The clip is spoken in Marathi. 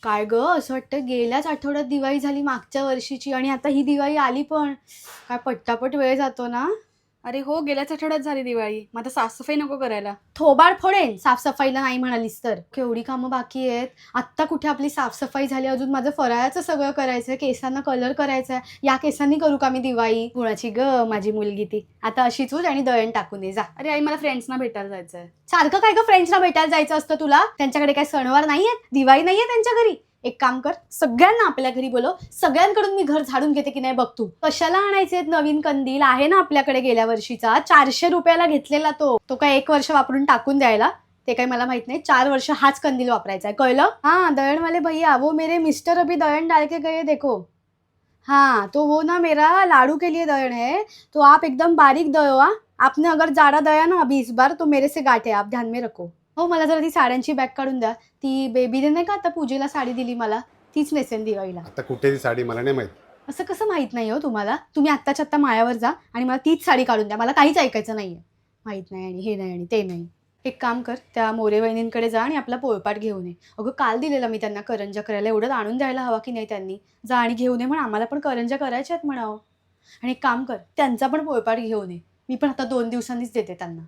काय ग, असं वाटतं गेल्याच आठवड्यात दिवाळी झाली मागच्या वर्षीची आणि आता ही दिवाळी आली पण. काय पट्टापट वेळ जातो ना. अरे हो, गेल्याच आठवड्यात झाली दिवाळी. मग आता साफसफाई नको करायला? थोबाड फोडेन साफसफाईला नाही म्हणालीस तर. केवढी कामं बाकी आहेत. आत्ता कुठे आपली साफसफाई झाली, अजून माझं फराळाचं सगळं करायचंय, केसांना कलर करायचा आहे. या केसांनी करू का मी दिवाळी? कुणाची ग माझी मुलगी ती. आता अशीच होत आणि दळण टाकून ये जा. अरे आई, मला फ्रेंड्सना भेटायला जायचंय. सारखं काय ग फ्रेंड्सना भेटायला जायचं असतं तुला? त्यांच्याकडे काय सणवार नाहीयेत? दिवाळी नाहीये त्यांच्या घरी? एक काम कर, सगळ्यांना आपल्या घरी बोलव. सगळ्यांकडून मी घर झाडून घेते की नाही बघ तू. कशाला आणायचे नवीन कंदील? आहे ना आपल्याकडे गेल्या वर्षीचा 400 रुपयाला घेतलेला तो काय 1 वर्ष वापरून टाकून द्यायला? ते काही मला माहित नाही. 4 वर्ष हाच कंदील वापरायचा आहे, कळलं? हाँ दळण वाले भैया, वो मेरे मिस्टर अभी दळण डाल के गए देखो. हाँ तो वो ना मेरा लाडू के लिए दळण है, तो आप एकदम बारीक दळो हाँ. आपने अगर जाड़ा दया ना अभी इस बार तो मेरे से गाठे, आप ध्यान में रखो. हो, मला जरा ती साड्यांची बॅग काढून द्या. ती बेबीने नाही का आता पूजेला साडी दिली मला, तीच नेसेन दिवाळीला. आता कुठे ती साडी मला नाही माहित. असं कसं माहित नाही हो तुम्हाला? तुम्ही आत्ताच्या आत्ता माळ्यावर जा आणि मला तीच साडी काढून द्या. मला काहीच ऐकायचं नाहीये. माहित नाही आणि हे नाही आणि ते नाही. एक काम कर, त्या मोरे वहिनींकडे जा आणि आपला पोळपाट घेऊन ये. अगं काल दिलेला मी त्यांना करंजा करायला, एवढं आणून द्यायला हवा की नाही त्यांनी? जा आणि घेऊन ये, म्हणा आम्हाला पण करंजा करायच्या आहेत म्हणावं. आणि एक काम कर, त्यांचा पण पोळपाट घेऊन ये. मी पण आता 2 दिवसांनीच देते त्यांना.